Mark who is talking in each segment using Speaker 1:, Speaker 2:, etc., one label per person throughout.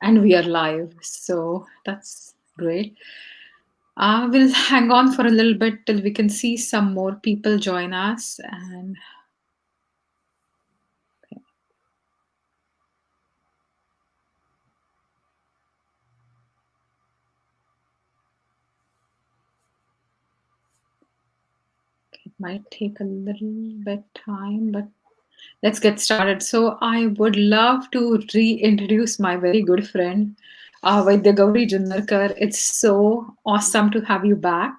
Speaker 1: And we are live, so that's great. We'll hang on for a little bit till we can see some more people join us. And it might take a little bit time, but let's get started. So I would love to reintroduce my very good friend, Vaidya Gauri Junnakar. It's so awesome to have you back.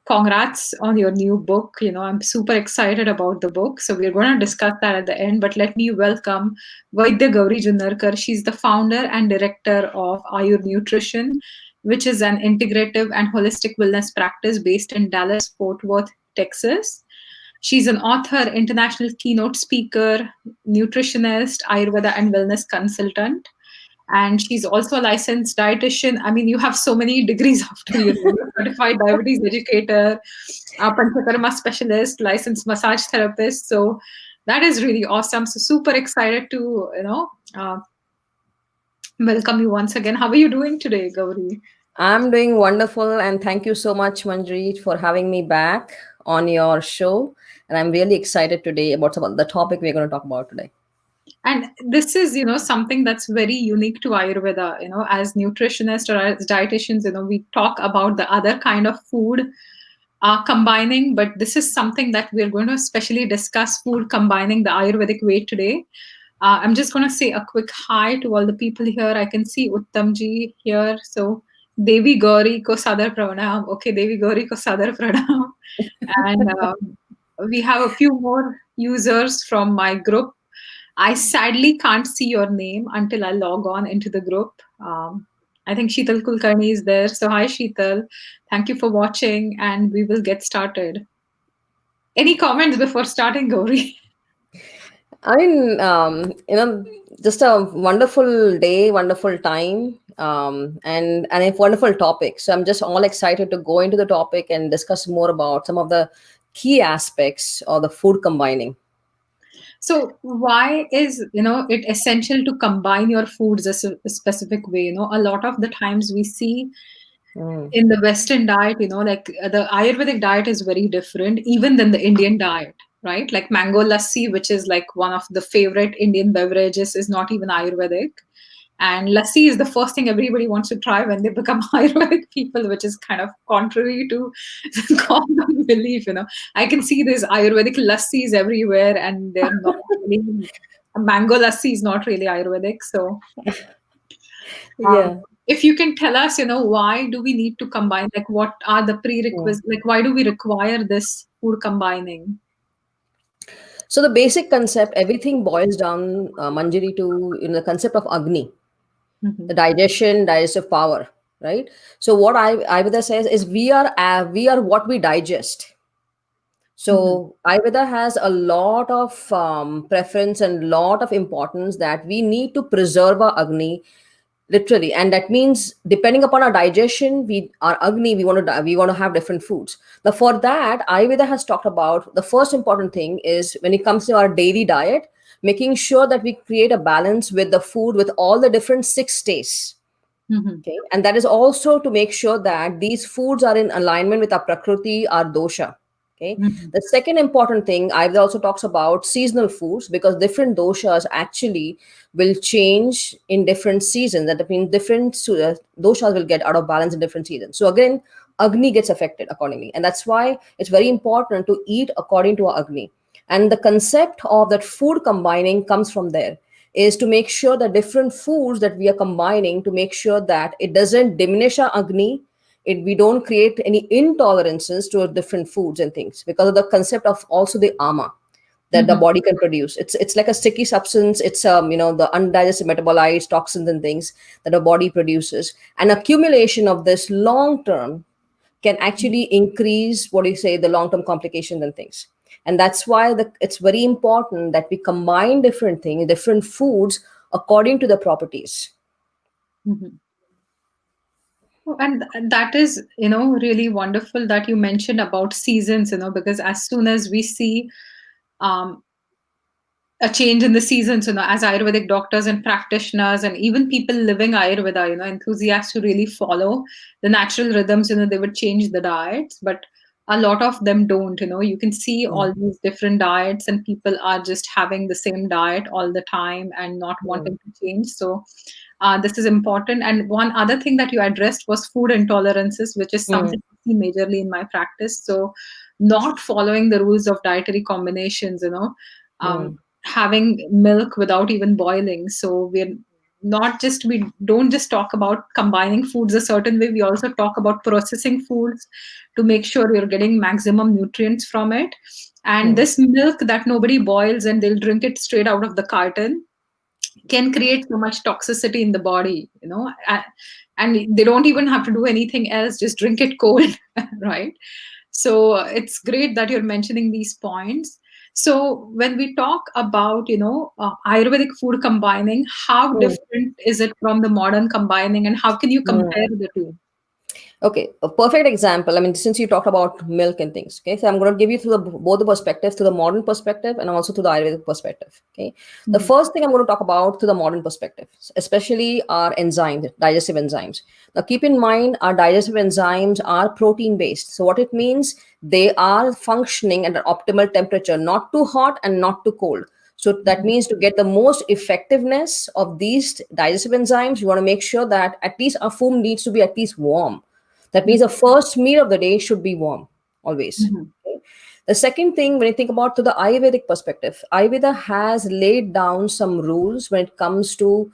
Speaker 1: Congrats on your new book. I'm super excited about the book. So we're going to discuss that at the end. But let me welcome Vaidya Gauri Junnakar. She's the founder and director of Ayur Nutrition, which is an integrative and holistic wellness practice based in Dallas, Fort Worth, Texas. She's an author, international keynote speaker, nutritionist, Ayurveda and wellness consultant, and she's also a licensed dietitian. I mean, you have so many degrees after you know, certified diabetes educator, panchakarma specialist, licensed massage therapist. So that is really awesome. So super excited to welcome you once again. How are you doing today, Gauri?
Speaker 2: I'm doing wonderful, and thank you so much, Manjeet, for having me back on your show. And I'm really excited today about the topic we're going to talk about today.
Speaker 1: And this is, something that's very unique to Ayurveda. As nutritionists or as dietitians, we talk about the other kind of food combining, but this is something that we're going to especially discuss food combining the Ayurvedic way today. I'm just going to say a quick hi to all the people here. I can see Uttamji here. So Devi Gauri ko sadar pranam. Okay, Devi Gauri ko sadar pranam. And we have a few more users from my group. I sadly can't see your name until I log on into the group. I think Sheetal Kulkarni is there. So, hi, Sheetal. Thank you for watching, and we will get started. Any comments before starting, Gauri?
Speaker 2: I mean, just a wonderful day, wonderful time, and a wonderful topic. So I'm just all excited to go into the topic and discuss more about some of the key aspects of the food combining.
Speaker 1: So, why is it essential to combine your foods a specific way? A lot of the times we see
Speaker 2: Mm.
Speaker 1: in the Western diet, like the Ayurvedic diet is very different, even than the Indian diet, right? Like mango lassi, which is like one of the favorite Indian beverages, is not even Ayurvedic. And lassi is the first thing everybody wants to try when they become Ayurvedic people, which is kind of contrary to common belief. I can see these Ayurvedic lassis everywhere, and they're not really. Mango lassi is not really Ayurvedic, so um,
Speaker 2: Yeah.
Speaker 1: if you can tell us, why do we need to combine? Like, what are the
Speaker 2: Mm.
Speaker 1: prerequisites? Like, why do we require this food combining?
Speaker 2: So the basic concept, everything boils down, Manjari, to the concept of Agni,
Speaker 1: Hmm.
Speaker 2: the digestive power, right? So what Ayurveda says is we are what we digest.
Speaker 1: Hmm.
Speaker 2: So Ayurveda has a lot of preference and lot of importance that we need to preserve our Agni literally, and that means depending upon our digestion, our Agni we want to have different foods. Now for that, Ayurveda has talked about the first important thing is when it comes to our daily diet, making sure that we create a balance with the food with all the different six states.
Speaker 1: Hmm.
Speaker 2: Okay, and that is also to make sure that these foods are in alignment with our prakriti, our dosha. Okay,
Speaker 1: Hmm.
Speaker 2: the second important thing Ayurveda also talks about seasonal foods because different doshas actually will change in different seasons. That means different doshas will get out of balance in different seasons. So again, Agni gets affected accordingly, and that's why it's very important to eat according to our Agni. And the concept of that food combining comes from there is to make sure that different foods that we are combining to make sure that it doesn't diminish our Agni, we don't create any intolerances to different foods and things because of the concept of also the ama that the
Speaker 1: Hmm.
Speaker 2: body can produce. It's like a sticky substance. It's the undigested metabolites, toxins and things that the body produces. An accumulation of this long term can actually increase what do you say the long term complications and things. And that's why it's very important that we combine different things, different foods according to the properties.
Speaker 1: Hmm. And that is, really wonderful that you mentioned about seasons, because as soon as we see um, a change in the seasons, as Ayurvedic doctors and practitioners, and even people living Ayurveda, enthusiasts who really follow the natural rhythms, they would change the diets, but a lot of them don't. You can see
Speaker 2: Mm,
Speaker 1: all these different diets, and people are just having the same diet all the time and not
Speaker 2: mm,
Speaker 1: wanting to change. So, this is important. And one other thing that you addressed was food intolerances, which is
Speaker 2: mm,
Speaker 1: something I see majorly in my practice. So, not following the rules of dietary combinations, um,
Speaker 2: mm,
Speaker 1: having milk without even boiling. So we don't just talk about combining foods a certain way, we also talk about processing foods to make sure you're getting maximum nutrients from it. And
Speaker 2: mm,
Speaker 1: this milk that nobody boils and they'll drink it straight out of the carton can create so much toxicity in the body, and they don't even have to do anything else, just drink it cold, right? So it's great that you're mentioning these points. So when we talk about, Ayurvedic food combining, how
Speaker 2: mm,
Speaker 1: different is it from the modern combining, and how can you
Speaker 2: mm.
Speaker 1: compare the two?
Speaker 2: Okay, a perfect example. I mean, since you talked about milk and things, okay, so I'm going to give you through both the perspectives, to the modern perspective and also to the Ayurvedic perspective. Okay, the
Speaker 1: Mhm.
Speaker 2: first thing I'm going to talk about to the modern perspective, especially our enzymes, digestive enzymes. Now, keep in mind, our digestive enzymes are protein based. So, what it means, they are functioning at an optimal temperature, not too hot and not too cold. So that means to get the most effectiveness of these digestive enzymes, you want to make sure that at least our food needs to be at least warm. That means the first meal of the day should be warm, always.
Speaker 1: Mhm.
Speaker 2: Okay? The second thing, when you think about to the Ayurvedic perspective, Ayurveda has laid down some rules when it comes to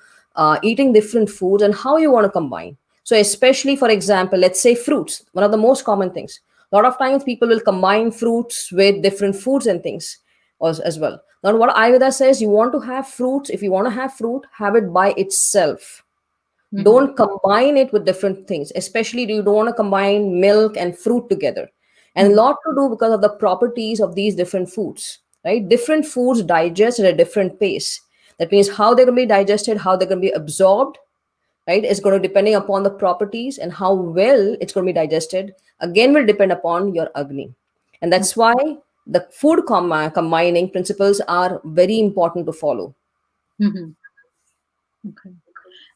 Speaker 2: eating different foods and how you want to combine. So, especially for example, let's say fruits, one of the most common things. A lot of times people will combine fruits with different foods and things as well. Now, what Ayurveda says, you want to have fruits. If you want to have fruit, have it by itself.
Speaker 1: Mhm.
Speaker 2: Don't combine it with different things, especially you don't want to combine milk and fruit together. And a
Speaker 1: Mhm.
Speaker 2: lot to do because of the properties of these different foods, right? Different foods digest at a different pace. That means how they're going to be digested, how they're going to be absorbed, right, is going to depending upon the properties, and how well it's going to be digested again will depend upon your agni. And that's why the food combining principles are very important to follow.
Speaker 1: Mhm. Okay.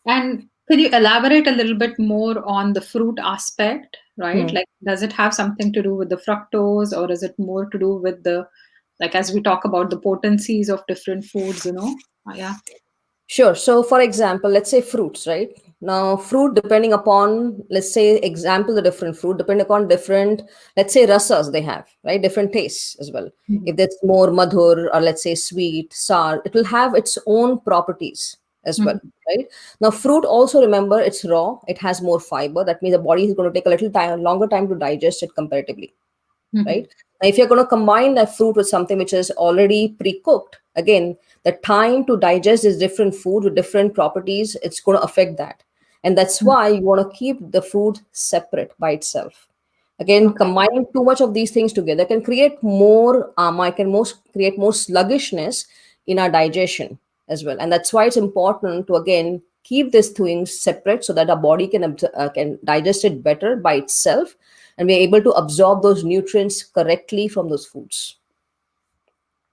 Speaker 1: And could you elaborate a little bit more on the fruit aspect, right?
Speaker 2: Hmm.
Speaker 1: Like, does it have something to do with the fructose, or is it more to do with the, like, as we talk about the potencies of different foods, Yeah.
Speaker 2: Sure. So, for example, let's say fruits, right? Now, fruit, depending upon, let's say, example, the different fruit, depending upon different, let's say, rasas they have, right? Different tastes as well. If
Speaker 1: Mhm.
Speaker 2: it's more madhur or let's say sweet, sour, it will have its own properties as well,
Speaker 1: Mhm.
Speaker 2: right? Now, fruit also, remember, it's raw, it has more fiber. That means the body is going to take a little time, longer time to digest it comparatively,
Speaker 1: Mhm.
Speaker 2: right? Now, if you're going to combine that fruit with something which is already pre-cooked, again, the time to digest this different food with different properties, it's going to affect that. And that's
Speaker 1: Mhm.
Speaker 2: why you want to keep the food separate by itself. Again,
Speaker 1: Okay.
Speaker 2: combining too much of these things together can create more can most create more sluggishness in our digestion as well. And that's why it's important to again keep these things separate so that our body can digest it better by itself, and we're able to absorb those nutrients correctly from those foods.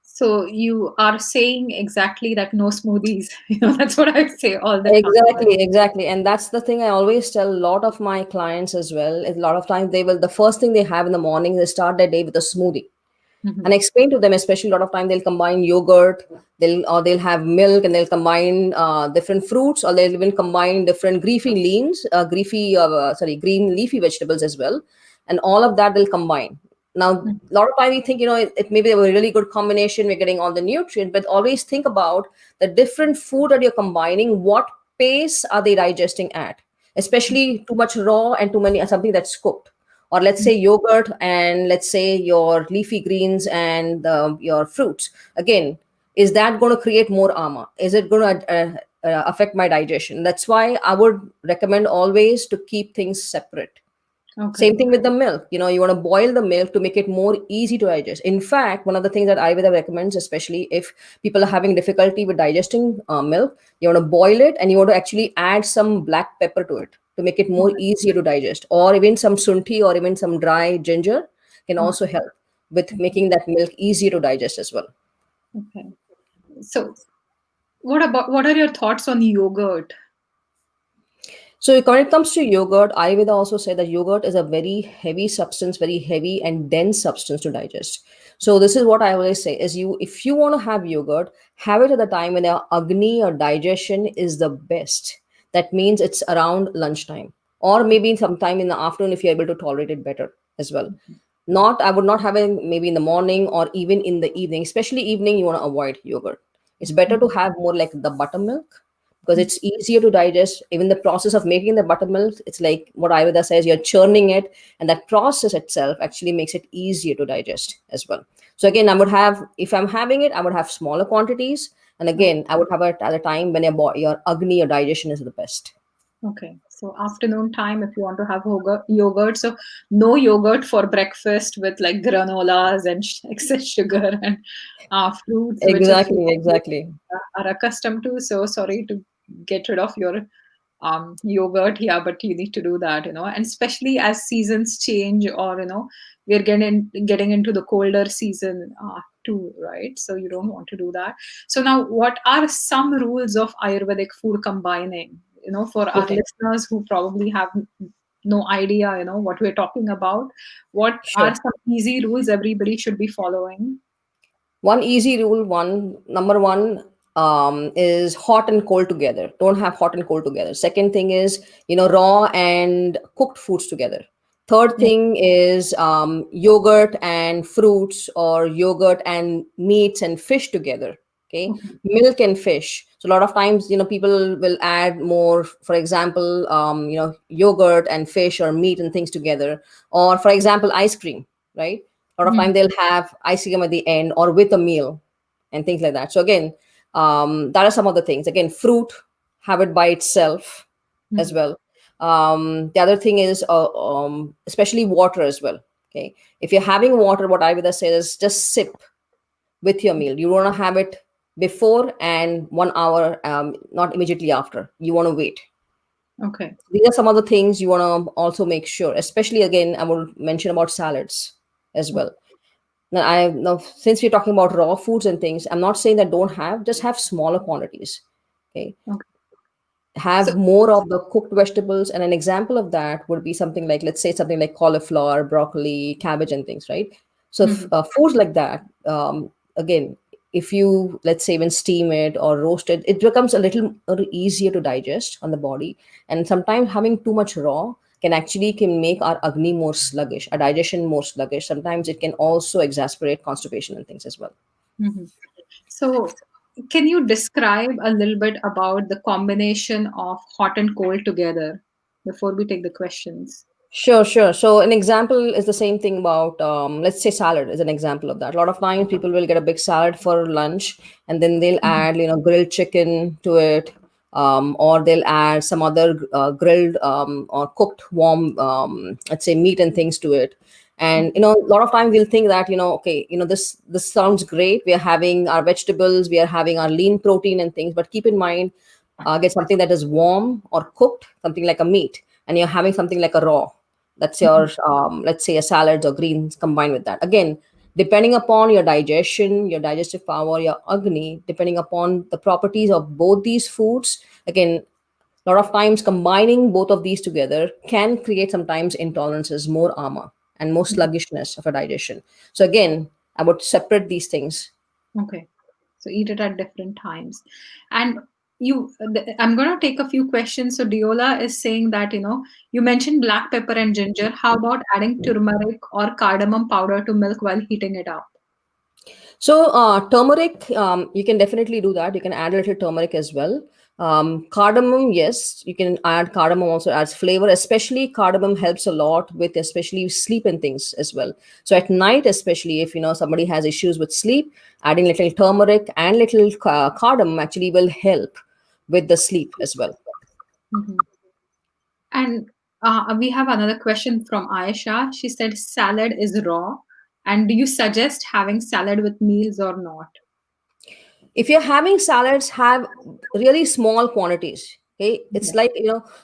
Speaker 1: So you are saying exactly that no smoothies. That's what I say all the time.
Speaker 2: Exactly, exactly. And that's the thing I always tell a lot of my clients as well. A lot of times the first thing they have in the morning, they start their day with a smoothie. And
Speaker 1: Mhm.
Speaker 2: I explain to them, especially a lot of time they'll combine yogurt, they'll have milk, and they'll combine different fruits, or they'll even combine different green leafy vegetables as well, and all of that they'll combine. Now,
Speaker 1: Mhm.
Speaker 2: a lot of time we think, it may be a really good combination, we're getting all the nutrients, but always think about the different food that you're combining. What pace are they digesting at? Especially too much raw and too many something that's cooked, or let's say yogurt and let's say your leafy greens and your fruits. Again, is that going to create more ama? Is it going to affect my digestion? That's why I would recommend always to keep things separate.
Speaker 1: Okay.
Speaker 2: Same thing with the milk. You want to boil the milk to make it more easy to digest. In fact, one of the things that Ayurveda recommends, especially if people are having difficulty with digesting milk, you want to boil it and you want to actually add some black pepper to it to make it more
Speaker 1: Okay.
Speaker 2: easier to digest. Or even some sunti or even some dry ginger can
Speaker 1: Okay.
Speaker 2: also help with making that milk easier to digest as well.
Speaker 1: Okay. So, what are your thoughts on yogurt?
Speaker 2: So when it comes to yogurt, Ayurveda also said that yogurt is a very heavy substance, very heavy and dense substance to digest. So this is what I always say: is you if you want to have yogurt, have it at the time when your agni or digestion is the best. That means it's around lunchtime, or maybe sometime in the afternoon if you're able to tolerate it better as well. Not I would not have it maybe in the morning or even in the evening. Especially evening, you want to avoid yogurt. It's better to have more like the buttermilk because it's easier to digest. Even the process of making the buttermilk, it's like what Ayurveda says, you're churning it, and that process itself actually makes it easier to digest as well. So again, I would have, if I'm having it, I would have smaller quantities, and again, I would have it at a time when your agni or digestion is the best.
Speaker 1: Okay, so afternoon time if you want to have yogurt. So no yogurt for breakfast with like granolas and excess sugar and fruits, which is
Speaker 2: Exactly, exactly.
Speaker 1: are accustomed to. So sorry to get rid of your yogurt, yeah, but you need to do that, and especially as seasons change, or we're getting into the colder season too, right? So you don't want to do that. So now, what are some rules of Ayurvedic food combining? For our
Speaker 2: Okay,
Speaker 1: listeners who probably have no idea, what we're talking about, what are
Speaker 2: sure.
Speaker 1: some easy rules everybody should be following?
Speaker 2: One easy rule, one number one, is hot and cold together. Don't have hot and cold together. Second thing is, raw and cooked foods together. Third
Speaker 1: Yeah.
Speaker 2: thing is yogurt and fruits, or yogurt and meats and fish together. Okay,
Speaker 1: Okay.
Speaker 2: milk and fish. So a lot of times, people will add more, for example, yogurt and fish or meat and things together, or for example, ice cream, right? A lot of time
Speaker 1: Mhm.
Speaker 2: they'll have ice cream at the end or with a meal and things like that. So again, that are some of the things. Again, fruit, have it by itself as
Speaker 1: Mhm.
Speaker 2: well. The other thing is especially water as well. Okay, if you're having water, what I would say is just sip with your meal. You want to have it before and 1 hour, not immediately after. You want to wait.
Speaker 1: Okay.
Speaker 2: These are some of the things you want to also make sure. Especially again, I will mention about salads as well. Now, since we're talking about raw foods and things, I'm not saying that don't have, just have smaller quantities. Okay,
Speaker 1: Okay. So.
Speaker 2: have more of the cooked vegetables, and an example of that would be something like, let's say, something like cauliflower, broccoli, cabbage, and things, right? So
Speaker 1: Mhm.
Speaker 2: foods like that, again, if you, let's say, even steam it or roast it, it becomes a little easier to digest on the body. And sometimes having too much raw can make our agni more sluggish, our digestion more sluggish. Sometimes it can also exacerbate constipation and things as well.
Speaker 1: Mhm. So, can you describe a little bit about the combination of hot and cold together before we take the questions?
Speaker 2: Sure, sure. So an example is the same thing about, let's say, salad is an example of that. A lot of times people will get a big salad for lunch, and then they'll
Speaker 1: Mhm.
Speaker 2: add, grilled chicken to it, or they'll add some other grilled or cooked warm, let's say, meat and things to it. And a lot of time we'll think that, okay, this sounds great. We are having our vegetables, we are having our lean protein and things, but keep in mind, get something that is warm or cooked, something like a meat, and you're having something like a raw. That's your, let's say, a salads or greens combined with that. Again, depending upon your digestion, your digestive power, your agni, depending upon the properties of both these foods. Again, a lot of times combining both of these together can create sometimes intolerances, more armor, and more sluggishness of a digestion. So again, I would separate these things.
Speaker 1: Okay. So eat it at different times. And I'm going to take a few questions. So Diola is saying that, you mentioned black pepper and ginger. How about adding turmeric or cardamom powder to milk while heating it up?
Speaker 2: So turmeric, you can definitely do that. You can add a little turmeric as well. Cardamom, yes, you can add cardamom, also adds flavor. Especially cardamom helps a lot with especially sleep and things as well. So at night, especially if somebody has issues with sleep, adding little turmeric and little cardamom actually will help with the sleep as well.
Speaker 1: Mhm. And we have another question from Aisha. She said salad is raw. And do you suggest having salad with meals or not?
Speaker 2: If you're having salads, have really small quantities. Okay, it's
Speaker 1: Okay.
Speaker 2: like,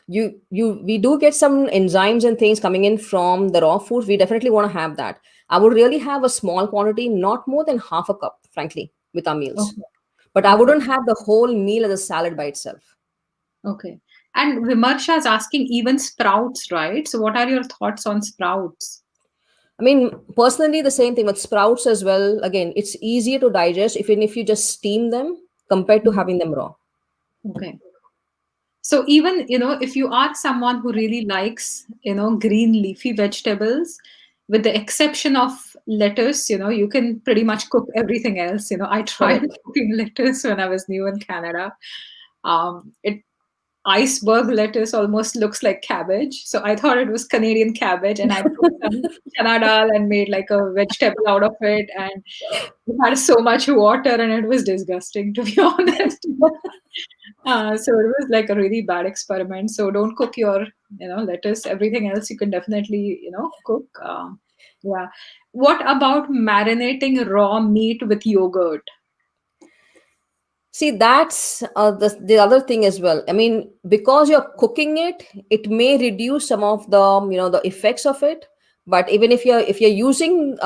Speaker 2: you we do get some enzymes and things coming in from the raw foods. We definitely want to have that. I would really have a small quantity, not more than half a cup, frankly, with our meals.
Speaker 1: Okay.
Speaker 2: but I
Speaker 1: Okay.
Speaker 2: wouldn't have the whole meal as a salad by itself.
Speaker 1: Okay. And Vimarsha is asking even sprouts, right? So what are your thoughts on sprouts?
Speaker 2: I mean, personally, the same thing with sprouts as well. Again, it's easier to digest even if you just steam them compared to
Speaker 1: Mhm.
Speaker 2: having them raw.
Speaker 1: Okay. So even, if you are someone who really likes, green leafy vegetables, with the exception of lettuce, you can pretty much cook everything else. I tried
Speaker 2: Correct.
Speaker 1: cooking lettuce when I was new in Canada. It iceberg lettuce almost looks like cabbage. So I thought it was Canadian cabbage, and I put some chana dal and made like a vegetable out of it. And it had so much water, and it was disgusting, to be honest. So it was like a really bad experiment. So don't cook your, lettuce. Everything else you can definitely, cook. Yeah. What about marinating raw meat with yogurt?
Speaker 2: See, that's the other thing as well. I mean, because you're cooking it, it may reduce some of the the effects of it. But even if you're using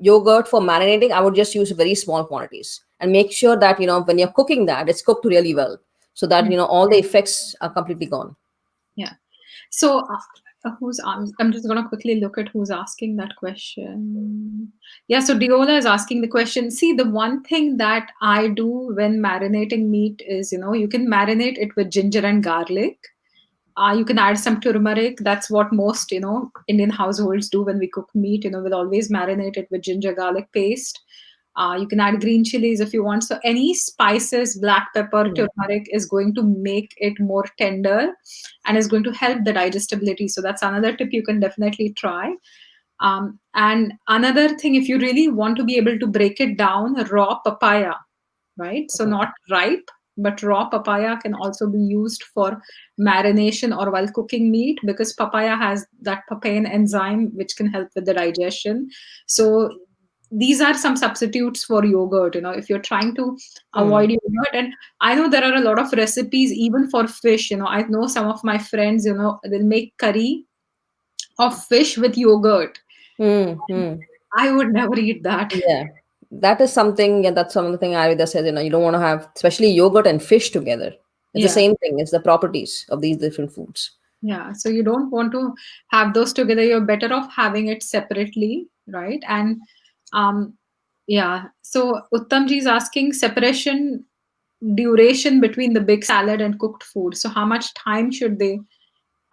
Speaker 2: yogurt for marinating, I would just use very small quantities and make sure that when you're cooking that it's cooked really well, so that
Speaker 1: Mm,
Speaker 2: all the effects are completely gone.
Speaker 1: yeah. So, I'm just gonna quickly look at who's asking that question. Yeah, so Diola is asking the question. See, the one thing that I do when marinating meat is, you can marinate it with ginger and garlic. You can add some turmeric. That's what most, Indian households do when we cook meat. We'll always marinate it with ginger garlic paste. You can add green chilies if you want. So any spices, black pepper,
Speaker 2: Hmm.
Speaker 1: turmeric is going to make it more tender and is going to help the digestibility. So that's another tip you can definitely try. And another thing, if you really want to be able to break it down, raw papaya, right? So
Speaker 2: Okay.
Speaker 1: not ripe, but raw papaya can also be used for marination or while cooking meat, because papaya has that papain enzyme which can help with the digestion. So these are some substitutes for yogurt, if you're trying to avoid
Speaker 2: Hmm.
Speaker 1: yogurt. And I know there are a lot of recipes even for fish. I know some of my friends, they'll make curry of fish with yogurt.
Speaker 2: Hmm. Hmm.
Speaker 1: I would never eat that.
Speaker 2: Yeah, that is something. Yeah, that's something Ayurveda says. You don't want to have, especially yogurt and fish together. It's the
Speaker 1: Yeah.
Speaker 2: same thing. It's the properties of these different foods.
Speaker 1: Yeah, so you don't want to have those together. You're better off having it separately, right? And um, yeah, so Uttamji is asking separation duration between the big salad and cooked food. So how much time should they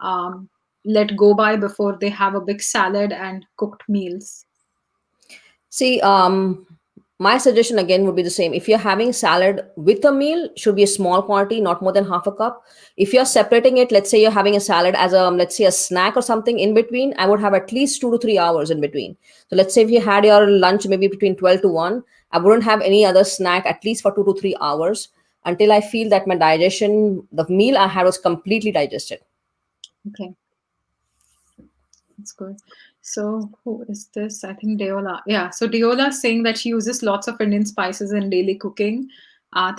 Speaker 1: um, let go by before they have a big salad and cooked meals?
Speaker 2: See, my suggestion again would be the same. If you're having salad with a meal, should be a small quantity, not more than half a cup. If you're separating it, let's say you're having a salad as a, let's say, a snack or something in between, I would have at least 2 to 3 hours in between. So let's say if you had your lunch maybe between 12 to 1, I wouldn't have any other snack at least for 2 to 3 hours until I feel that my digestion, the meal I had was completely digested.
Speaker 1: Okay. That's good. So who is this? I think Deola. Yeah. So Deola is saying that she uses lots of Indian spices in daily cooking.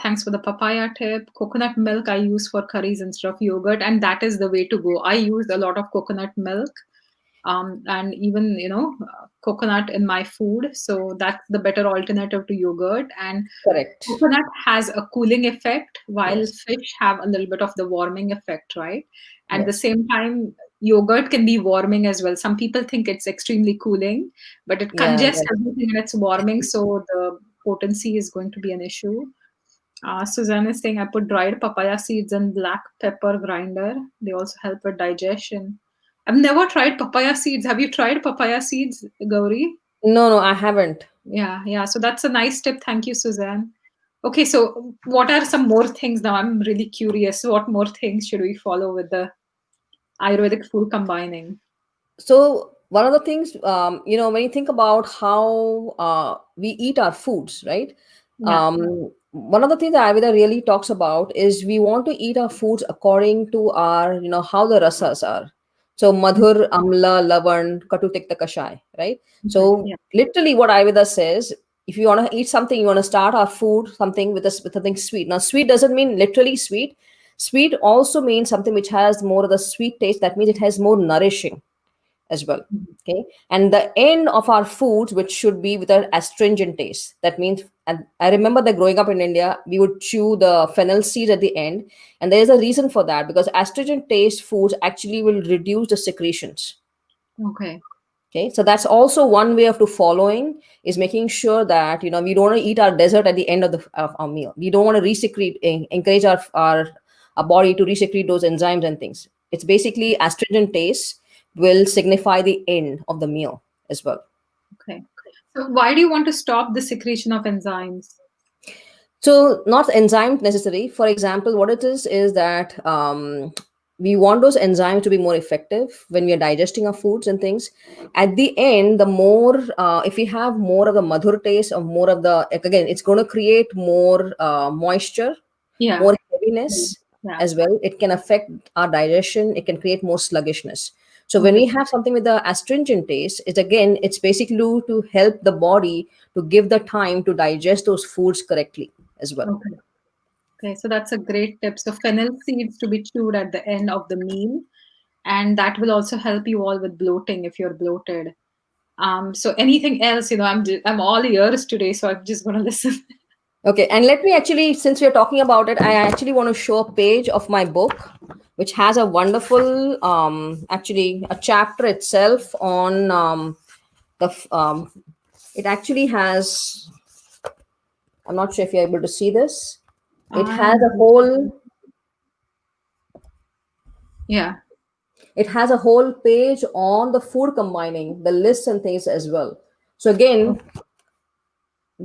Speaker 1: Thanks for the papaya tip. Coconut milk I use for curries instead of yogurt, and that is the way to go. I use a lot of coconut milk, and even coconut in my food. So that's the better alternative to yogurt. And
Speaker 2: Correct.
Speaker 1: coconut has a cooling effect, while
Speaker 2: Yes.
Speaker 1: fish have a little bit of the warming effect, right? At the
Speaker 2: Yes.
Speaker 1: same time, yogurt can be warming as well. Some people think it's extremely cooling, but it
Speaker 2: Yeah.
Speaker 1: congests everything and it's warming, so the potency is going to be an issue. Suzanne is saying I put dried papaya seeds and black pepper grinder. They also help with digestion. I've never tried papaya seeds. Have you tried papaya seeds, Gauri?
Speaker 2: No, no, I haven't.
Speaker 1: Yeah, yeah. So that's a nice tip. Thank you, Suzanne. Okay, so what are some more things now? I'm really curious. What more things should we follow with the Ayurvedic food combining?
Speaker 2: So one of the things, when you think about how we eat our foods, right?
Speaker 1: Yeah.
Speaker 2: One of the things that Ayurveda really talks about is we want to eat our foods according to our, how the rasas are. So madhur, amla, lavan, katu, tikta, kashai, right?
Speaker 1: Okay.
Speaker 2: So
Speaker 1: Yeah.
Speaker 2: literally what Ayurveda says, if you want to eat something, you want to start our food something with something sweet. Now, sweet doesn't mean literally sweet. Sweet also means something which has more of the sweet taste. That means it has more nourishing, as well.
Speaker 1: Mhm.
Speaker 2: Okay, and the end of our foods, which should be with an astringent taste. That means, and I remember that growing up in India, we would chew the fennel seeds at the end, and there is a reason for that, because astringent taste foods actually will reduce the secretions.
Speaker 1: Okay.
Speaker 2: Okay, so that's also one way of to following, is making sure that we don't want to eat our dessert at the end of our meal. We don't want to resecrete, encourage our body to resecrete those enzymes and things. It's basically astringent taste will signify the end of the meal as well.
Speaker 1: Okay. So why do you want to stop the secretion of enzymes?
Speaker 2: So not enzymes necessary. For example, what it is that we want those enzymes to be more effective when we are digesting our foods and things. At the end, the more if we have more of the madhur taste or more of the, again, it's going to create more moisture,
Speaker 1: Yeah.
Speaker 2: more heaviness
Speaker 1: Yeah.
Speaker 2: as well. It can affect our digestion. It can create more sluggishness. So when
Speaker 1: Okay.
Speaker 2: we have something with the astringent taste, it's basically to help the body to give the time to digest those foods correctly as well.
Speaker 1: Okay. Okay. So that's a great tip. So fennel seeds to be chewed at the end of the meal, and that will also help you all with bloating if you're bloated. So anything else, I'm all ears today, so I'm just gonna listen.
Speaker 2: Okay, and let me actually, since we're talking about it, I actually want to show a page of my book, which has a wonderful, actually, a chapter itself on it actually has, I'm not sure if you're able to see this. It has
Speaker 1: Um,
Speaker 2: a whole,
Speaker 1: yeah.
Speaker 2: it has a whole page on the food combining, the lists and things as well. So again,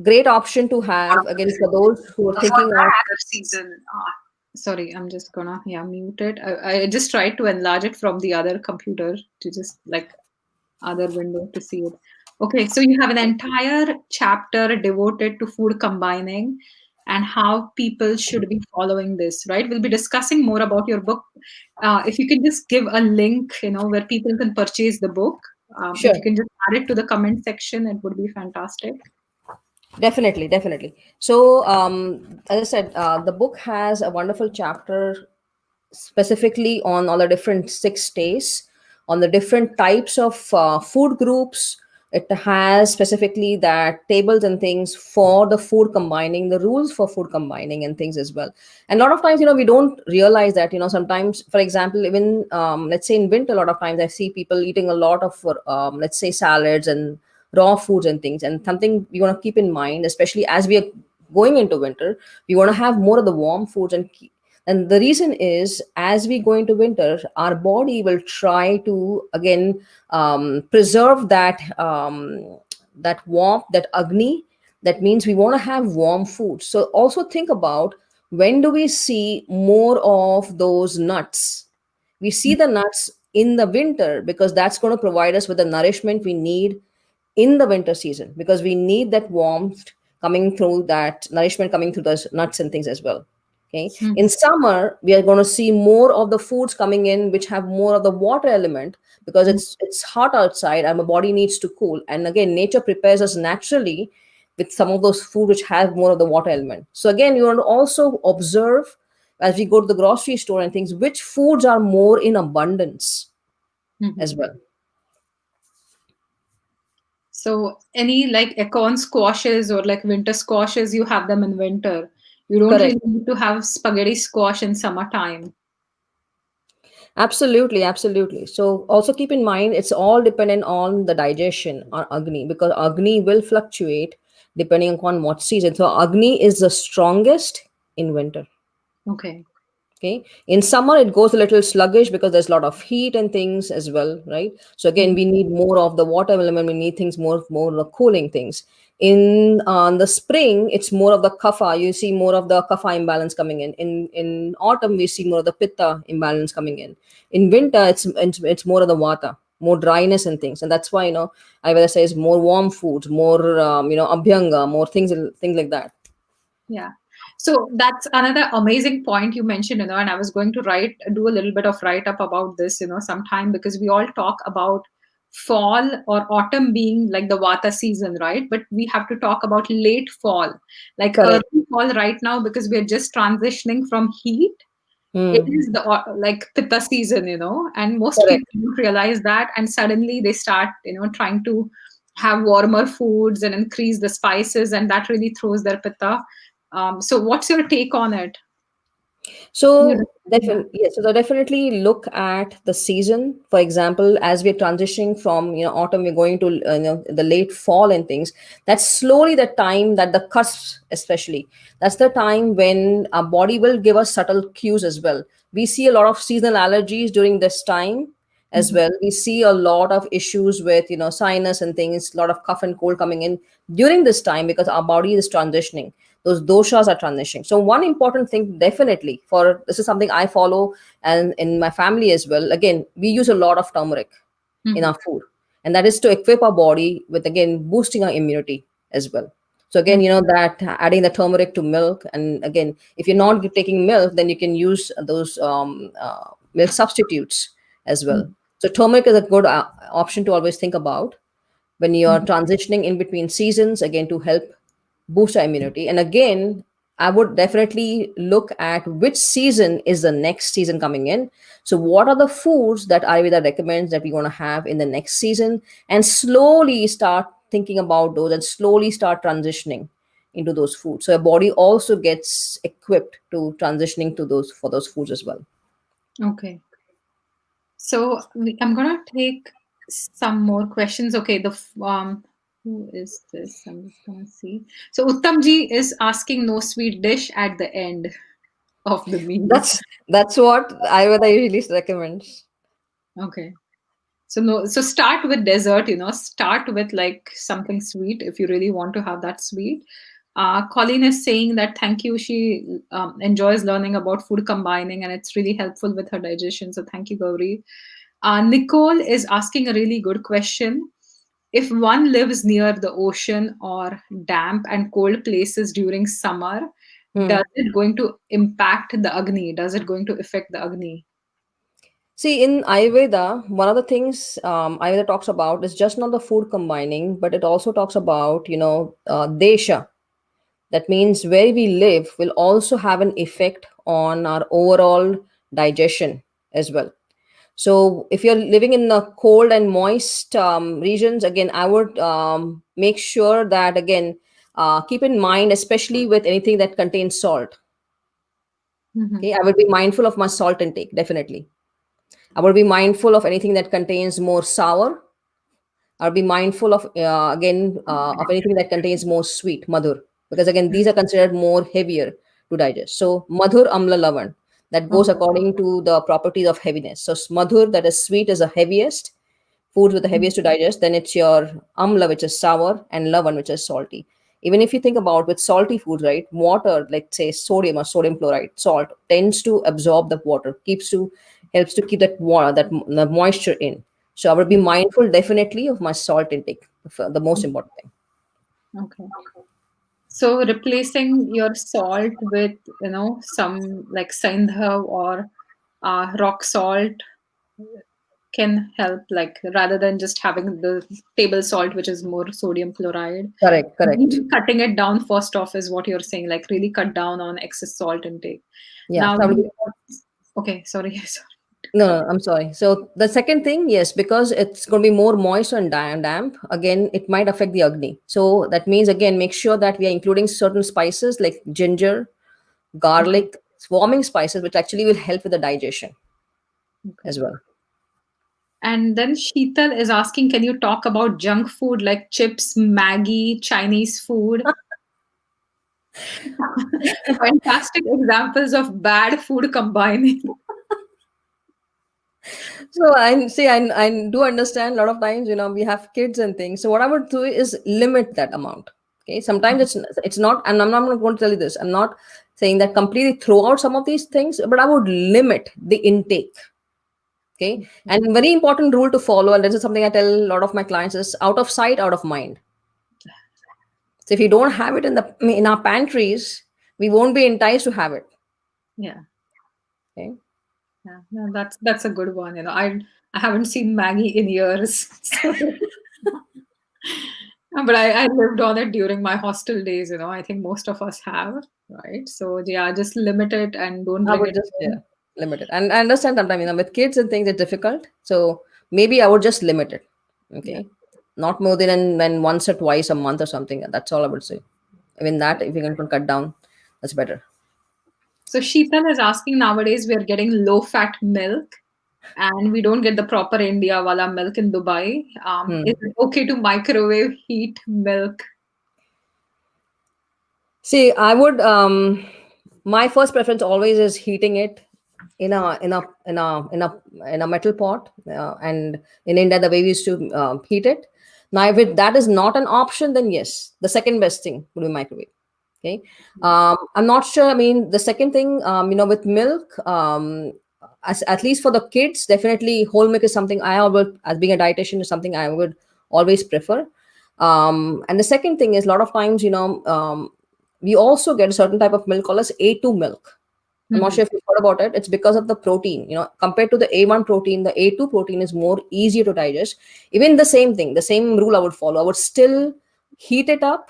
Speaker 2: great option to have, again, for those who are thinking of.
Speaker 1: Season. Sorry, I'm just gonna mute it. I just tried to enlarge it from the other computer to just like other window to see it. Okay, so you have an entire chapter devoted to food combining and how people should be following this, right? We'll be discussing more about your book. If you can just give a link, where people can purchase the book. If you
Speaker 2: Sure.
Speaker 1: can just add it to the comment section, it would be fantastic.
Speaker 2: Definitely, definitely. So, as I said, the book has a wonderful chapter specifically on all the different 6 days, on the different types of food groups. It has specifically that tables and things for the food combining, the rules for food combining and things as well. And a lot of times, we don't realize that, sometimes, for example, even let's say in winter, a lot of times I see people eating a lot of, let's say, salads and raw foods and things. And something we want to keep in mind, especially as we are going into winter, we want to have more of the warm foods and the reason is, as we go into winter, our body will try to again preserve that warmth, that agni. That means we want to have warm food. So also think about, when do we see more of those nuts? We see the nuts in the winter because that's going to provide us with the nourishment we need in the winter season, because we need that warmth coming through, that nourishment coming through those nuts and things as well. Okay, in
Speaker 1: Mhm.
Speaker 2: summer we are going to see more of the foods coming in which have more of the water element, because it's hot outside and my body needs to cool, and again nature prepares us naturally with some of those food which have more of the water element. So again, you want to also observe, as we go to the grocery store and things, which foods are more in abundance as
Speaker 1: Mhm.
Speaker 2: well.
Speaker 1: So any like acorn squashes or like winter squashes, you have them in winter. You don't
Speaker 2: Correct.
Speaker 1: really need to have spaghetti squash in summertime.
Speaker 2: Absolutely, absolutely. So also keep in mind, it's all dependent on the digestion or Agni, because Agni will fluctuate depending upon what season. So Agni is the strongest in winter.
Speaker 1: Okay.
Speaker 2: Okay, in summer it goes a little sluggish because there's a lot of heat and things as well, right? So again,
Speaker 1: Mhm.
Speaker 2: we need more of the water element. We need things more of the cooling things. In the spring, it's more of the kapha. You see more of the kapha imbalance coming in. In autumn, we see more of the pitta imbalance coming in. In winter, it's more of the vata, more dryness and things, and that's why Ayurveda says more warm foods, more abhyanga, more things like that.
Speaker 1: Yeah. So that's another amazing point you mentioned, and I was going to do a little bit of write up about this, sometime, because we all talk about fall or autumn being like the Vata season, right? But we have to talk about late fall, like
Speaker 2: Correct.
Speaker 1: early fall right now, because we're just transitioning from heat it
Speaker 2: Hmm.
Speaker 1: is the like pitta season, and most
Speaker 2: Correct.
Speaker 1: people don't realize that, and suddenly they start, trying to have warmer foods and increase the spices, and that really throws their pitta. So what's your take on it? Yeah.
Speaker 2: So
Speaker 1: Yeah.
Speaker 2: definitely, yes. So definitely look at the season. For example, as we're transitioning from autumn, we're going to the late fall and things. That's slowly the time that the cusps, especially, that's the time when our body will give us subtle cues as well. We see a lot of seasonal allergies during this time as
Speaker 1: Mhm.
Speaker 2: well. We see a lot of issues with sinus and things, a lot of cough and cold coming in during this time because our body is transitioning. Those doshas are transitioning. So one important thing, definitely, for this is something I follow and in my family as well. Again, we use a lot of turmeric in
Speaker 1: Mhm.
Speaker 2: our food, and that is to equip our body with, again, boosting our immunity as well. So again,
Speaker 1: Mhm.
Speaker 2: that adding the turmeric to milk, and again, if you're not taking milk, then you can use those milk substitutes as well. So turmeric is a good option to always think about when you're
Speaker 1: Mhm.
Speaker 2: transitioning in between seasons, again, to help boost our immunity. And again, I would definitely look at which season is the next season coming in. So what are the foods that Ayurveda recommends that we want to have in the next season, and slowly start thinking about those and slowly start transitioning into those foods, so your body also gets equipped to transitioning to those for those foods as well.
Speaker 1: Okay. So I'm gonna take some more questions. Okay, who is this? I'm just gonna see. So Uttamji is asking no sweet dish at the end of the meal.
Speaker 2: That's what Ayurveda usually recommends.
Speaker 1: Okay. So no, so start with dessert, start with like something sweet if you really want to have that sweet. Colleen is saying that thank you. She enjoys learning about food combining and it's really helpful with her digestion. So thank you, Gauri. Nicole is asking a really good question. If one lives near the ocean or damp and cold places during summer,
Speaker 2: Hmm.
Speaker 1: does it going to impact the Agni? Does it going to affect the Agni?
Speaker 2: See, in Ayurveda, one of the things Ayurveda talks about is just not the food combining, but it also talks about, desha. That means where we live will also have an effect on our overall digestion as well. So if you're living in the cold and moist regions, again, I would make sure that, again, keep in mind, especially with anything that contains salt.
Speaker 1: Hmm.
Speaker 2: Okay, I would be mindful of my salt intake, definitely. I would be mindful of anything that contains more sour. I'll be mindful of again of anything that contains more sweet, madhur, because again these are considered more heavier to digest. So madhur, amla, lavan, that goes
Speaker 1: Okay.
Speaker 2: according to the properties of heaviness. So madhur, that is sweet, is the heaviest foods with the heaviest to digest. Then it's your amla, which is sour, and lavan, which is salty. Even if you think about with salty foods, right, water, like say sodium or sodium chloride, salt tends to absorb the water, keeps to helps to keep that water, that the moisture in. So I would be mindful definitely of my salt intake, the most important thing.
Speaker 1: Okay. So replacing your salt with, some like sandhav or rock salt can help, like rather than just having the table salt, which is more sodium chloride.
Speaker 2: Correct, correct.
Speaker 1: Really cutting it down first off is what you're saying, like really cut down on excess salt intake.
Speaker 2: Yeah.
Speaker 1: Now,
Speaker 2: So I would be,
Speaker 1: okay, sorry, sorry.
Speaker 2: no, no, I'm sorry. So the second thing, yes, because it's going to be more moist and damp, again, it might affect the agni. So that means, again, make sure that we are including certain spices like ginger,
Speaker 1: Okay,
Speaker 2: garlic, warming spices, which actually will help with the digestion as
Speaker 1: okay.
Speaker 2: well.
Speaker 1: And then Sheetal is asking, can you talk about junk food like chips, Maggie, Chinese food? Fantastic examples of bad food combining.
Speaker 2: So I see, I do understand a lot of times, we have kids and things. So what I would do is limit that amount. Okay. Sometimes it's not, and I'm not going to tell you this. I'm not saying that completely throw out some of these things, but I would limit the intake. Okay. And very important rule to follow, and this is something I tell a lot of my clients, is out of sight, out of mind. So if you don't have it in our pantries, we won't be enticed to have it.
Speaker 1: Yeah,
Speaker 2: Okay.
Speaker 1: yeah, no, that's a good one. I haven't seen Maggie in years, so, but I lived on it during my hostel days. I think most of us have, right? So yeah, just limit it and don't
Speaker 2: I
Speaker 1: bring
Speaker 2: would
Speaker 1: it
Speaker 2: just, yeah.
Speaker 1: home.
Speaker 2: Limited. And I understand sometimes, with kids and things, it's difficult. So maybe I would just limit it.
Speaker 1: Yeah.
Speaker 2: Okay. Not more than once or twice a month or something. That's all I would say. I mean, that if you can cut down, that's better.
Speaker 1: So Sheetal is asking, nowadays we are getting low fat milk and we don't get the proper India wala milk in Dubai.
Speaker 2: Hmm.
Speaker 1: Is it okay to microwave heat milk?
Speaker 2: See, I would my first preference always is heating it in a metal pot, and in India the way we used to heat it. Now, if that is not an option, then yes, the second best thing would be microwave. Okay, I'm not sure. I mean, the second thing, with milk, at least for the kids, definitely whole milk is something I would, as being a dietitian, is something I would always prefer. And the second thing is, a lot of times, we also get a certain type of milk called as A2 milk. I'm not
Speaker 1: Mhm.
Speaker 2: sure if you've heard about it. It's because of the protein. Compared to the A1 protein, the A2 protein is more easier to digest. Even the same thing, the same rule I would follow. I would still heat it up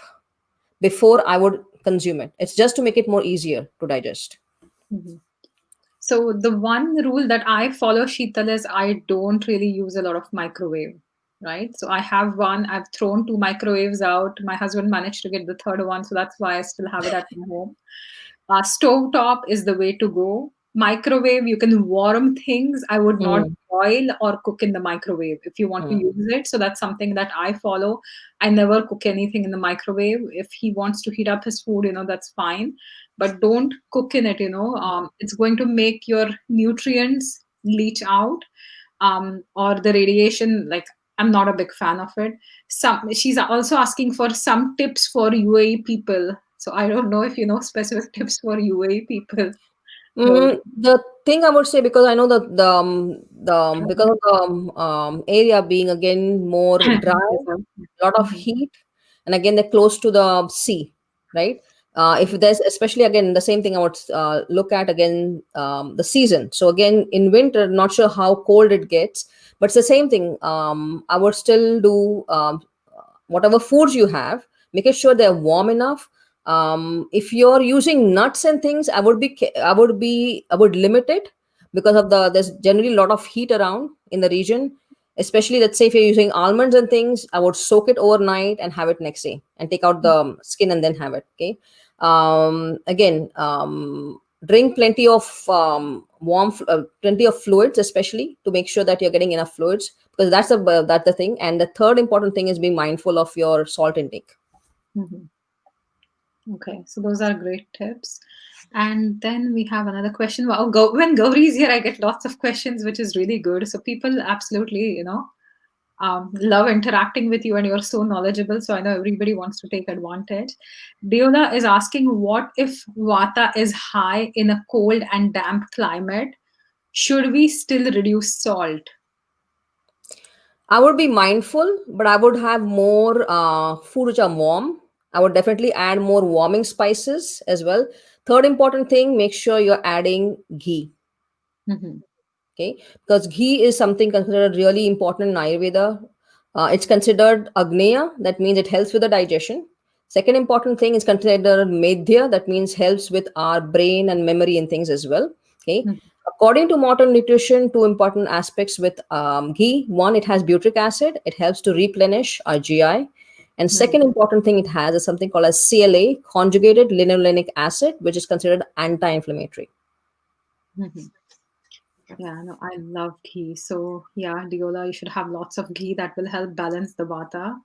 Speaker 2: before I would consume it. It's just to make it more easier to digest.
Speaker 1: Mhm. So the one rule that I follow, Sheetal, is I don't really use a lot of microwave, right? So I have one. I've thrown two microwaves out. My husband managed to get the third one, so that's why I still have it at my home. Stove top is the way to go. Microwave, you can warm things. I would not
Speaker 2: Mm,
Speaker 1: boil or cook in the microwave if you want to
Speaker 2: mm,
Speaker 1: use it. So that's something that I follow. I never cook anything in the microwave. If he wants to heat up his food, that's fine. But don't cook in it, it's going to make your nutrients leach out, or the radiation. Like, I'm not a big fan of it. She's also asking for some tips for UAE people. So I don't know if you know specific tips for UAE people. Gauri.
Speaker 2: The thing I would say, because I know that because of the area being again more dry,
Speaker 1: Desert.
Speaker 2: lot of
Speaker 1: Mhm.
Speaker 2: heat, and again they're close to the sea, right? If there's, especially again, the same thing I would look at again, the season. So again, in winter, not sure how cold it gets, but it's the same thing. I would still do, whatever foods you have, make sure they're warm enough. If you're using nuts and things, I would limit it, because of there's generally a lot of heat around in the region. Especially, let's say if you're using almonds and things, I would soak it overnight and have it next day, and take out the skin and then have it. Okay. Again, drink plenty of plenty of fluids, especially to make sure that you're getting enough fluids, because that's the thing. And the third important thing is being mindful of your salt intake.
Speaker 1: Mhm. Okay, so those are great tips. And then we have another question. Wow, when Gauri is here, I get lots of questions, which is really good. So people absolutely, love interacting with you, and you're so knowledgeable. So I know everybody wants to take advantage. Deola is asking, what if Vata is high in a cold and damp climate? Should we still reduce salt?
Speaker 2: I would be mindful, but I would have more food which are warm. I would definitely add more warming spices as well. Third important thing, make sure you're adding ghee.
Speaker 1: Mhm.
Speaker 2: Okay, because ghee is something considered really important in Ayurveda. It's considered agneya, that means it helps with the digestion. Second important thing is considered medhya, that means helps with our brain and memory and things as well. Okay,
Speaker 1: Mhm.
Speaker 2: according to modern nutrition, two important aspects with ghee. One, it has butyric acid, it helps to replenish our GI. And
Speaker 1: Mhm.
Speaker 2: second important thing it has is something called as CLA, conjugated linolenic acid, which is considered anti-inflammatory.
Speaker 1: Mhm. Yeah, no, I love ghee. So yeah, Diola, you should have lots of ghee. That will help balance the vata.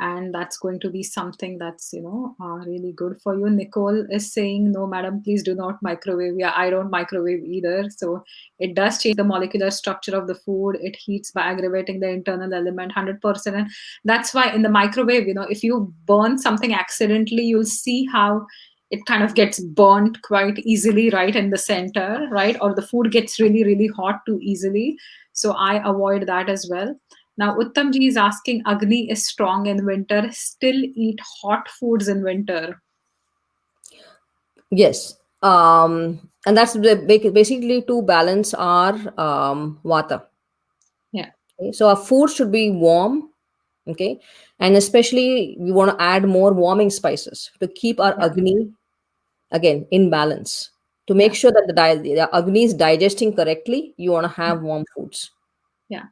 Speaker 1: And that's going to be something that's, really good for you. Nicole is saying, no, madam, please do not microwave. Yeah, I don't microwave either. So it does change the molecular structure of the food. It heats by aggravating the internal element 100%. And that's why in the microwave, if you burn something accidentally, you'll see how it kind of gets burnt quite easily right in the center, right? Or the food gets really, really hot too easily. So I avoid that as well. Now, Uttamji is asking, Agni is strong in winter, still eat hot foods in winter.
Speaker 2: Yes. And that's basically to balance our vata.
Speaker 1: Yeah.
Speaker 2: Okay? So our food should be warm. Okay. And especially we want to add more warming spices to keep our
Speaker 1: Yeah.
Speaker 2: Agni again in balance. To make
Speaker 1: Yeah.
Speaker 2: sure that the Agni is digesting correctly, you want to have warm foods.
Speaker 1: Yeah.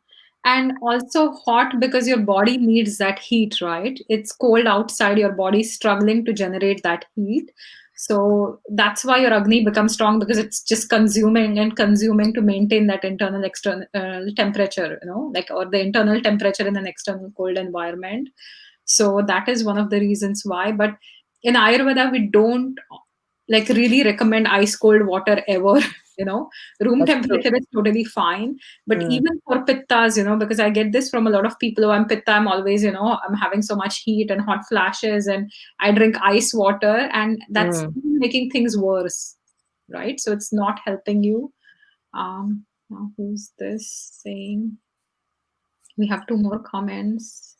Speaker 1: And also hot because your body needs that heat, right? It's cold outside, your body's struggling to generate that heat. So that's why your Agni becomes strong, because it's just consuming and consuming to maintain that internal external temperature, like, or the internal temperature in an external cold environment. So that is one of the reasons why. But in Ayurveda, we don't like really recommend ice cold water ever. you know Room
Speaker 2: That's true.
Speaker 1: temperature is totally fine. But
Speaker 2: Mm,
Speaker 1: even for pittas, because I get this from a lot of people, I'm pitta, I'm always, I'm having so much heat and hot flashes, and I drink ice water, and that's
Speaker 2: mm.
Speaker 1: making things worse, right? So it's not helping you. Now who's this saying? We have two more comments.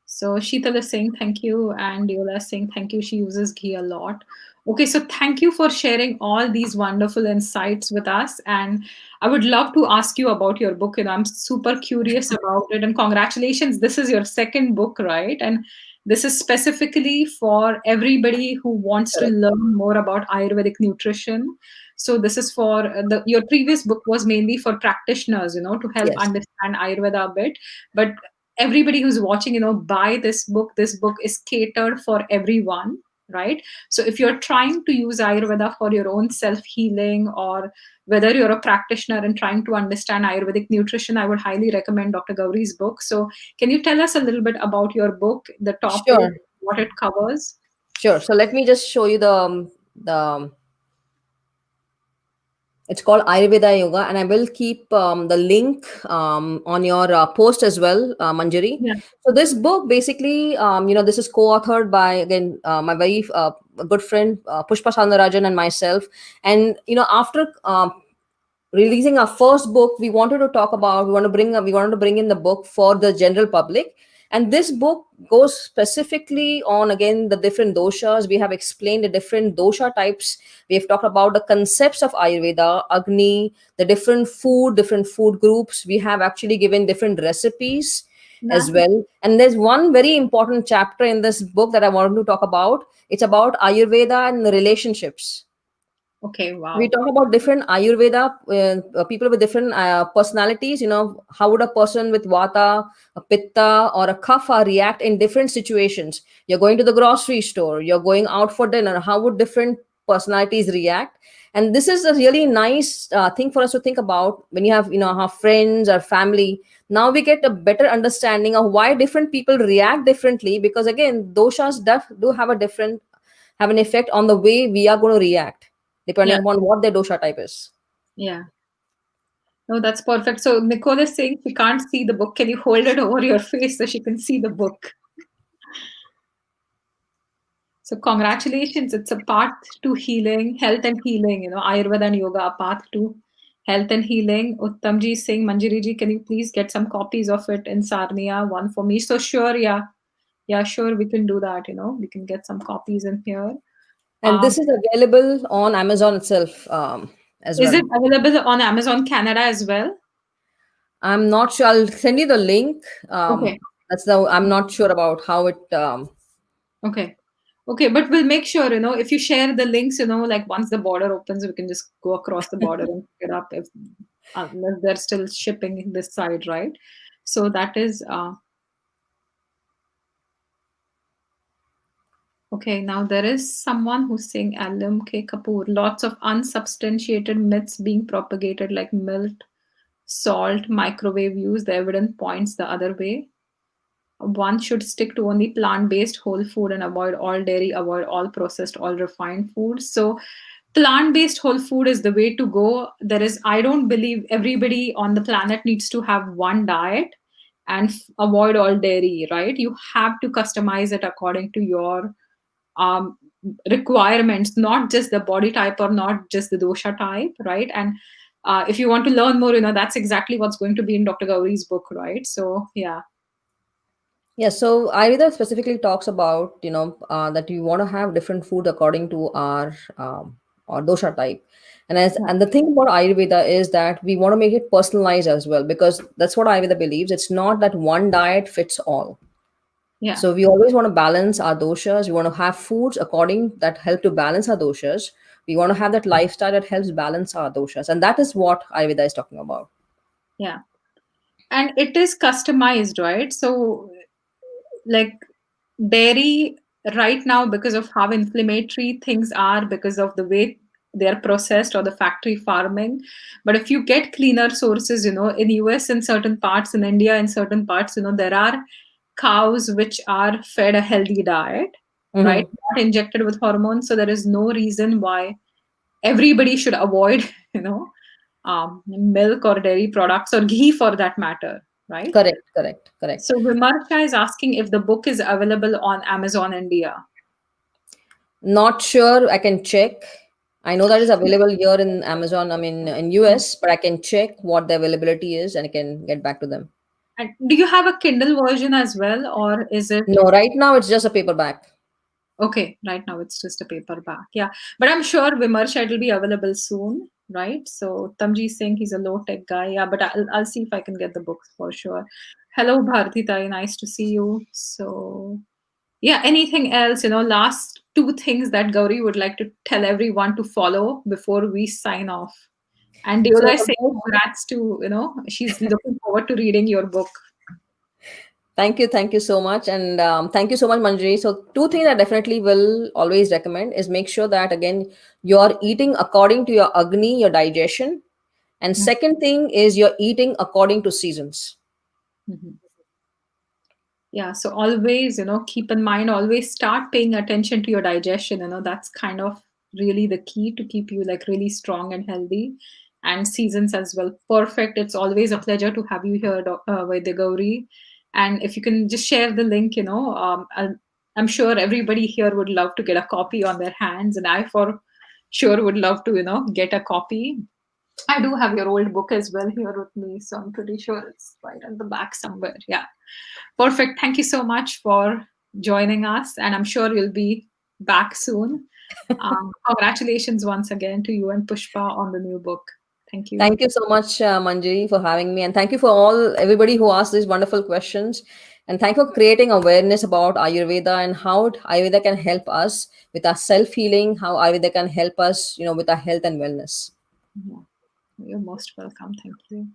Speaker 1: So Sheetal is saying thank you, and Yola is saying thank you. She uses ghee a lot. Okay, so thank you for sharing all these wonderful insights with us. And I would love to ask you about your book. I'm super curious about it. And congratulations, this is your second book, right? And this is specifically for everybody who wants to
Speaker 2: Correct.
Speaker 1: learn more about Ayurvedic nutrition. So this is for your previous book was mainly for practitioners, to help
Speaker 2: Yes.
Speaker 1: understand Ayurveda a bit. But everybody who's watching, buy this book. This book is catered for everyone, right? So if you're trying to use Ayurveda for your own self healing, or whether you're a practitioner and trying to understand Ayurvedic nutrition, I would highly recommend Dr. Gauri's book. So can you tell us a little bit about your book, the topic,
Speaker 2: Sure.
Speaker 1: what it covers?
Speaker 2: Sure. So let me just show you the it's called Ayurveda Yoga, and I will keep the link on your post as well, Manjari.
Speaker 1: Yeah.
Speaker 2: So this book basically, this is co-authored by again my very good friend Pushpa Sandarajan and myself. And after releasing our first book, we wanted to talk about we wanted to bring in the book for the general public. And this book goes specifically on, again, the different doshas. We have explained the different dosha types. We have talked about the concepts of Ayurveda, Agni, the different food groups. We have actually given different recipes
Speaker 1: Yeah.
Speaker 2: as well. And there's one very important chapter in this book that I wanted to talk about. It's about Ayurveda and the relationships.
Speaker 1: Okay.
Speaker 2: We
Speaker 1: Wow.
Speaker 2: talk about different Ayurveda people with different personalities. How would a person with vata, a pitta, or a kapha react in different situations? You're going to the grocery store, you're going out for dinner. How would different personalities react? And this is a really nice thing for us to think about when you have our friends or family. Now we get a better understanding of why different people react differently, because again, doshas do have an effect on the way we are going to react
Speaker 1: Yeah.
Speaker 2: depending upon what their dosha type is.
Speaker 1: Yeah. No, that's perfect. So Nicole is saying she can't see the book. Can you hold it over your face so she can see the book? So congratulations, it's a path to healing, health and healing, Ayurveda and yoga, a path to health and healing. Uttamji is saying, Manjiri ji, can you please get some copies of it in Sarnia, one for me? So sure, yeah. Yeah, sure, we can do that, we can get some copies in here.
Speaker 2: And
Speaker 1: Um,
Speaker 2: this is available on Amazon itself as
Speaker 1: is
Speaker 2: well.
Speaker 1: it available on Amazon Canada as well?
Speaker 2: I'm not sure. I'll send you the link.
Speaker 1: Okay.
Speaker 2: I'm not sure about how it.
Speaker 1: Okay. Okay, but we'll make sure, if you share the links, like once the border opens, we can just go across the border and pick it up if unless they're still shipping this side, right? So that is okay. Now there is someone who's saying Alam K. Kapoor, lots of unsubstantiated myths being propagated like milk, salt, microwave use. The evidence points the other way. One should stick to only plant-based whole food and avoid all dairy, avoid all processed, all refined foods. So plant-based whole food is the way to go. I don't believe everybody on the planet needs to have one diet and avoid all dairy, right? You have to customize it according to your um, requirements, not just the body type or not just the dosha type, right? And if you want to learn more, that's exactly what's going to be in Dr. Gauri's book, right? So yeah.
Speaker 2: Yeah, so Ayurveda specifically talks about that you want to have different food according to our dosha type. And the thing about Ayurveda is that we want to make it personalized as well, because that's what Ayurveda believes. It's not that one diet fits all.
Speaker 1: Yeah.
Speaker 2: So we always want to balance our doshas. We want to have foods according that help to balance our doshas, We want to have that lifestyle that helps balance our doshas, and that is what Ayurveda is talking about.
Speaker 1: Yeah. And it is customized, right? So, like dairy right now, because of how inflammatory things are, because of the way they are processed or the factory farming. But if you get cleaner sources, in US, in certain parts, in India, in certain parts, there are cows which are fed a healthy diet, right?
Speaker 2: Hmm.
Speaker 1: Not injected with hormones. So there is no reason why everybody should avoid, milk or dairy products or ghee for that matter, right?
Speaker 2: Correct, correct, correct.
Speaker 1: So Vimarsha is asking if the book is available on Amazon India.
Speaker 2: Not sure. I can check. I know that is available here in Amazon. I mean, in US, but I can check what the availability is and I can get back to them.
Speaker 1: And do you have a Kindle version as well, or is it
Speaker 2: No, right now it's just a paperback.
Speaker 1: okay? Right now it's just a paperback. Yeah, but I'm sure Vimarsha it'll be available soon, right? So Tamji is saying he's a low tech guy. Yeah, but I'll see if I can get the books for sure. Hello, Bharti Tai, nice to see you. So yeah, anything else? Last two things that Gauri would like to tell everyone to follow before we sign off. And
Speaker 2: So
Speaker 1: Deola is
Speaker 2: the
Speaker 1: saying
Speaker 2: most
Speaker 1: congrats to, she's looking forward to reading your book.
Speaker 2: thank you so much, and thank you so much, Manjari. So, two things I definitely will always recommend is make sure that again you're eating according to your agni, your digestion, and second thing is you're eating according to seasons.
Speaker 1: Mhm. Yeah, so always, keep in mind, always start paying attention to your digestion. That's kind of really the key to keep you like really strong and healthy. And seasons as well. Perfect. It's always a pleasure to have you here, Vaidya Gauri. And if you can just share the link, I'm sure everybody here would love to get a copy on their hands. And I, for sure, would love to, get a copy. I do have your old book as well here with me, so I'm pretty sure it's right at the back somewhere. Yeah. Perfect. Thank you so much for joining us, and I'm sure you'll be back soon. Congratulations once again to you and Pushpa on the new book. Thank you.
Speaker 2: Thank you so much, Manjari, for having me, and thank you for all everybody who asked these wonderful questions. And thank you for creating awareness about Ayurveda and how Ayurveda can help us with our self healing, how Ayurveda can help us, with our health and wellness.
Speaker 1: Yeah, you're most welcome. Thank you.